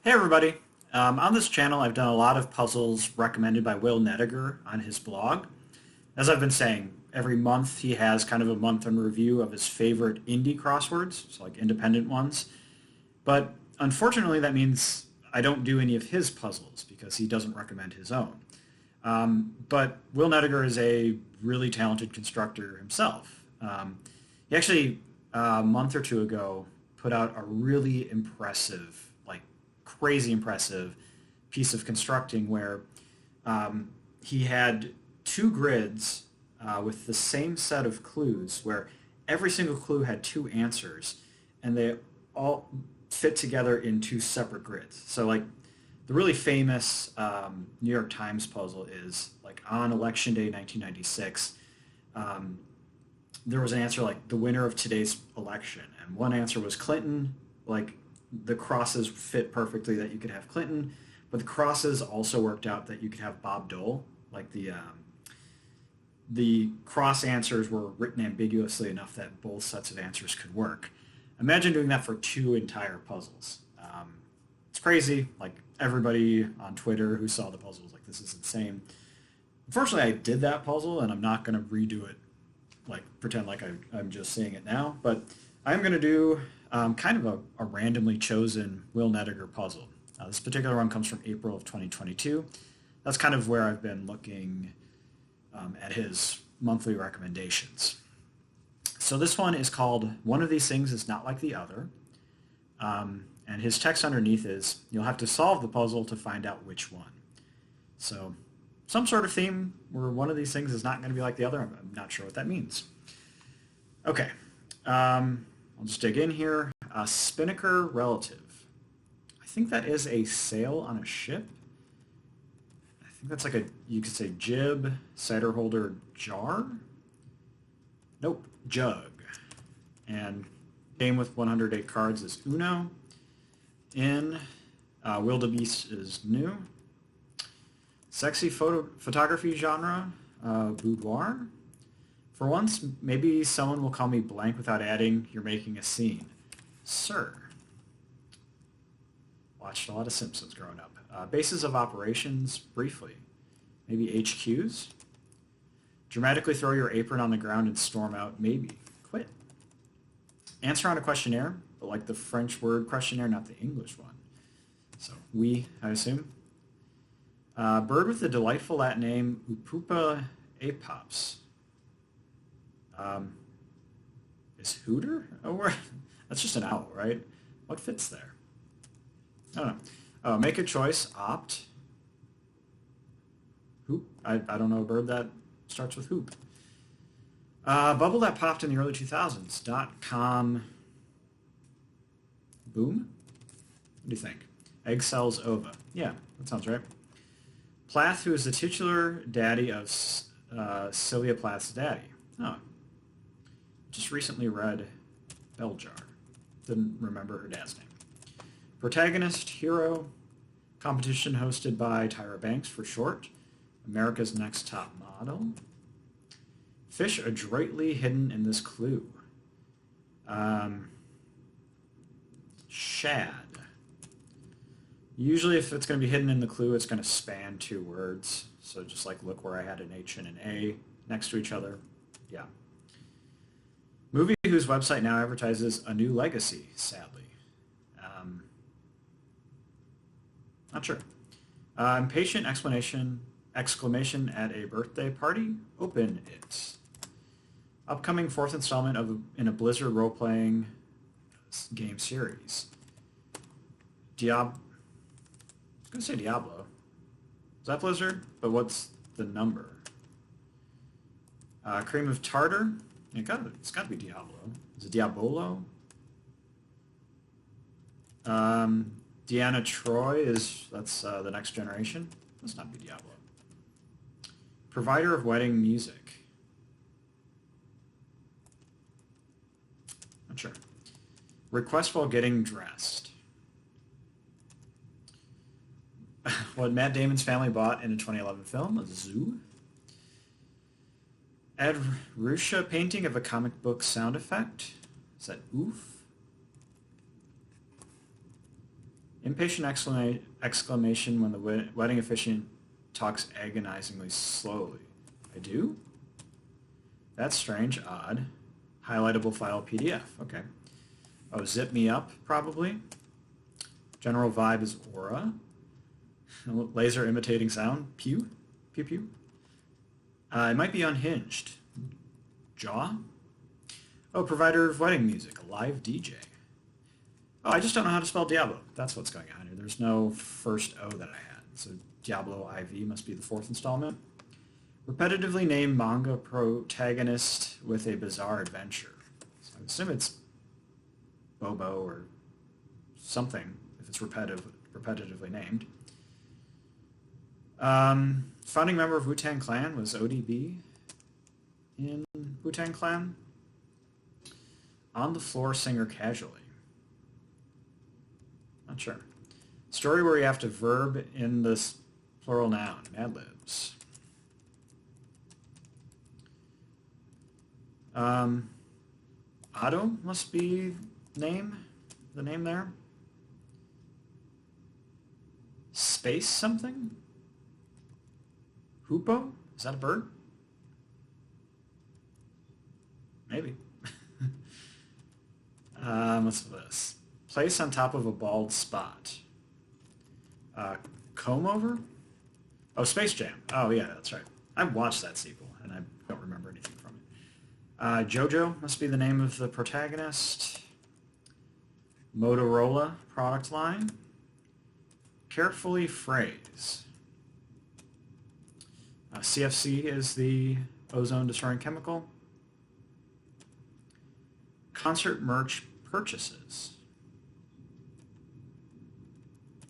Hey everybody! On this channel I've done a lot of puzzles recommended by Will Nediger on his blog. As I've been saying, every month he has kind of a month in review of his favorite indie crosswords, so like independent ones. But unfortunately that means I don't do any of his puzzles because he doesn't recommend his own. But Will Nediger is a really talented constructor himself. He actually, a month or two ago, put out a really impressive, like crazy impressive piece of constructing where he had two grids with the same set of clues where every single clue had two answers and they all fit together in two separate grids. So like the really famous New York Times puzzle is like on Election Day 1996, there was an answer like the winner of today's election, and one answer was Clinton. Like the crosses fit perfectly that you could have Clinton, but the crosses also worked out that you could have Bob Dole. Like the cross answers were written ambiguously enough that both sets of answers could work. Imagine doing that for two entire puzzles. It's crazy. Like everybody on Twitter who saw the puzzle was like, "This is insane." Unfortunately, I did that puzzle, and I'm not going to redo it. Like pretend like I'm just saying it now, but I'm going to do kind of a randomly chosen Will Nediger puzzle. This particular one comes from April of 2022. That's kind of where I've been looking at his monthly recommendations. So this one is called One of These Things is Not Like the Other. And his text underneath is, you'll have to solve the puzzle to find out which one. So some sort of theme where one of these things is not going to be like the other. I'm not sure what that means. Okay, I'll just dig in here. Spinnaker relative. I think that is a sail on a ship. I think that's like you could say jib, cider holder, jar. Nope, jug. And game with 108 cards is Uno. In Wildebeest is new. Sexy photography genre, boudoir. For once, maybe someone will call me blank without adding, you're making a scene. Sir. Watched a lot of Simpsons growing up. Bases of operations, briefly. Maybe HQs. Dramatically throw your apron on the ground and storm out, maybe. Quit. Answer on a questionnaire, but like the French word questionnaire, not the English one. So, oui, I assume. Bird with the delightful Latin name Upupa apops. Is Hooter a word? That's just an owl, right? What fits there? I don't know. Oh, make a choice. Opt. Hoop. I don't know a bird that starts with hoop. Bubble that popped in the early 2000s. .com. Boom? What do you think? Egg cells ova. Yeah, that sounds right. Plath, who is the titular daddy of Sylvia Plath's daddy. Oh. Just recently read Belljar. Didn't remember her dad's name. Protagonist, hero, competition hosted by Tyra Banks for short. America's Next Top Model. Fish adroitly hidden in this clue. Shad. Usually if it's going to be hidden in the clue, it's going to span two words. So just like look where I had an H and an A next to each other. Yeah. Movie whose website now advertises a new legacy, sadly. Not sure. Impatient exclamation at a birthday party. Open it. Upcoming fourth installment in a Blizzard role-playing game series. I was going to say Diablo. Is that Blizzard? But what's the number? Cream of Tartar? It's got to be Diablo. Is it Diabolo? Deanna Troy that's the next generation. Must not be Diablo. Provider of wedding music. Not sure. Request while getting dressed. What Matt Damon's family bought in a 2011 film, a zoo. Ed Ruscha painting of a comic book sound effect. Is that oof? Impatient exclamation when the wedding officiant talks agonizingly slowly. I do? That's strange, odd. Highlightable file PDF, okay. Oh, zip me up, probably. General vibe is aura. Laser imitating sound, pew, pew pew. It might be unhinged. Jaw? Oh, provider of wedding music, a live DJ. Oh, I just don't know how to spell Diablo. That's what's going on here. There's no first O that I had. So Diablo IV must be the fourth installment. Repetitively named manga protagonist with a bizarre adventure. So I assume it's Bobo or something if it's repetitively named. Founding member of Wu-Tang Clan was ODB in Wu-Tang Clan. On the floor singer casually. Not sure. Story where you have to verb in this plural noun. Mad Libs. Otto must be the name there. Space something? Hoopo? Is that a bird? Maybe. What's this? Place on top of a bald spot. Comb over? Oh, Space Jam. Oh, yeah, that's right. I watched that sequel, and I don't remember anything from it. JoJo must be the name of the protagonist. Motorola product line. Carefully phrase. CFC is the ozone-destroying chemical. Concert merch purchases.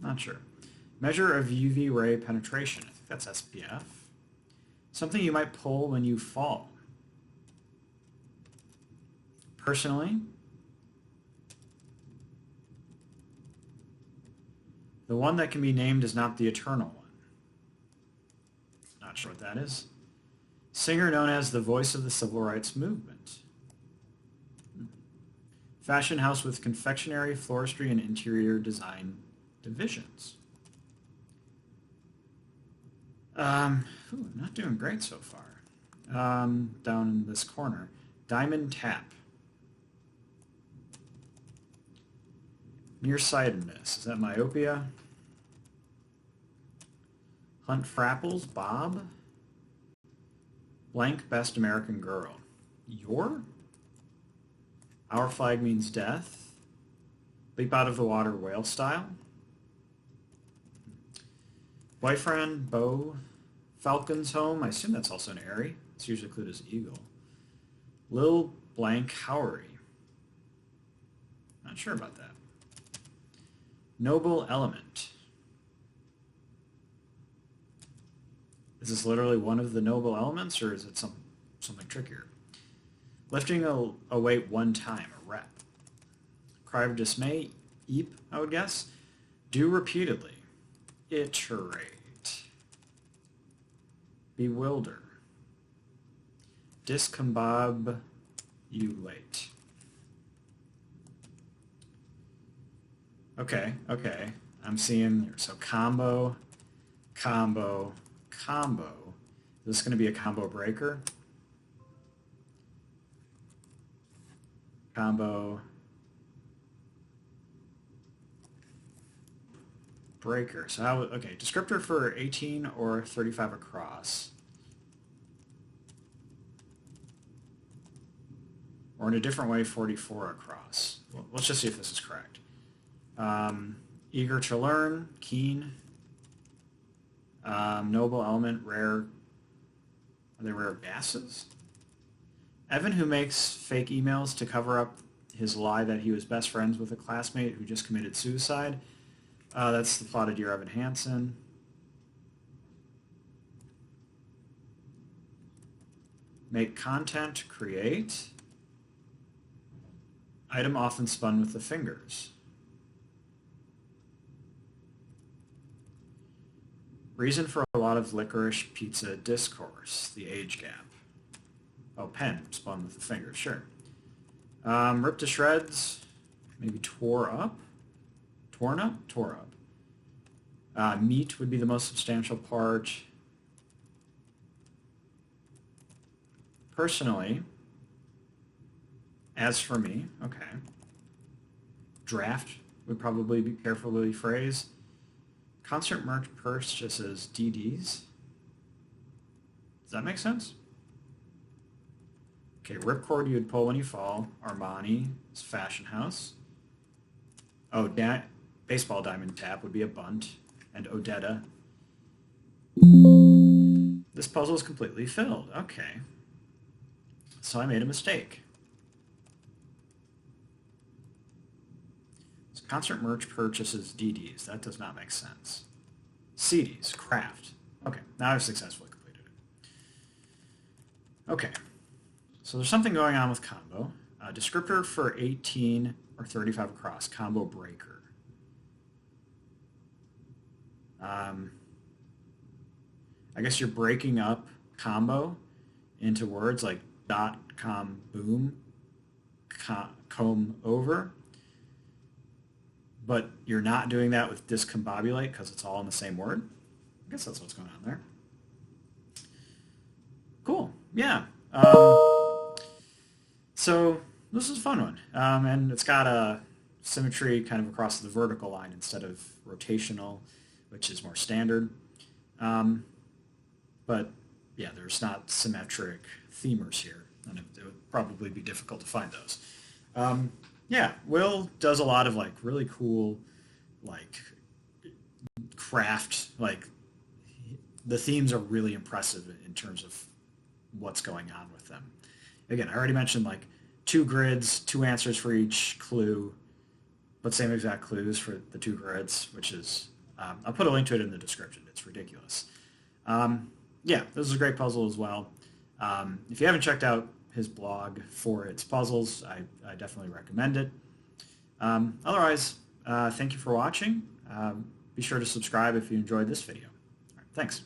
Not sure. Measure of UV ray penetration. I think that's SPF. Something you might pull when you fall. Personally, the one that can be named is not the eternal one. Not sure what that is. Singer known as the voice of the civil rights movement. Fashion house with confectionery, floristry, and interior design divisions. Not doing great so far. Down in this corner. Diamond Tap. Nearsightedness. Is that myopia? Hunt Frapples. Bob. Blank Best American Girl. Your? Our flag means death. Leap out of the water whale style. Boyfriend, bow, falcon's home. I assume that's also an airy. It's usually included as eagle. Lil blank Howery. Not sure about that. Noble element. Is this literally one of the noble elements, or is it something trickier? Lifting a weight one time, a rep. Cry of dismay, eep, I would guess. Do repeatedly. Iterate. Bewilder. Discombobulate. Okay. I'm seeing, so combo. Is this going to be a combo breaker? Combo breaker. So how, okay, descriptor for 18 or 35 across. Or in a different way, 44 across. Well, let's just see if this is correct. Eager to learn, keen. Noble element, rare. Are they rare gases? Evan, who makes fake emails to cover up his lie that he was best friends with a classmate who just committed suicide. That's the plot of Dear Evan Hansen. Make content, create. Item often spun with the fingers. Reason for a lot of licorice pizza discourse, the age gap. Oh, pen, spun with the fingers, sure. Ripped to shreds, maybe tore up. Torn up? Tore up. Meat would be the most substantial part. Personally, as for me, okay. Draft would probably be carefully phrased. Concert merch purchases DDs. Does that make sense? Okay, ripcord you would pull when you fall. Armani is fashion house. Oh, baseball diamond tap would be a bunt. And Odetta. This puzzle is completely filled. Okay. So I made a mistake. So concert merch purchases DDs. That does not make sense. CDs, craft. Okay, now I've successfully completed it. Okay, so there's something going on with combo. Descriptor for 18 or 35 across, combo breaker. I guess you're breaking up combo into words like dot, com, boom, comb over, but you're not doing that with discombobulate because it's all in the same word. I guess that's what's going on there. Cool. Yeah. So this is a fun one. And it's got a symmetry kind of across the vertical line instead of rotational, which is more standard. But yeah, there's not symmetric themers here, and it would probably be difficult to find those. Yeah, Will does a lot of like really cool, like craft, like the themes are really impressive in terms of what's going on with them. Again, I already mentioned like 2 grids, 2 answers for each clue, but same exact clues for the 2 grids, which is, I'll put a link to it in the description. It's ridiculous. Yeah, this is a great puzzle as well. If you haven't checked out his blog for its puzzles, I definitely recommend it. Otherwise, thank you for watching. Be sure to subscribe if you enjoyed this video. All right, thanks.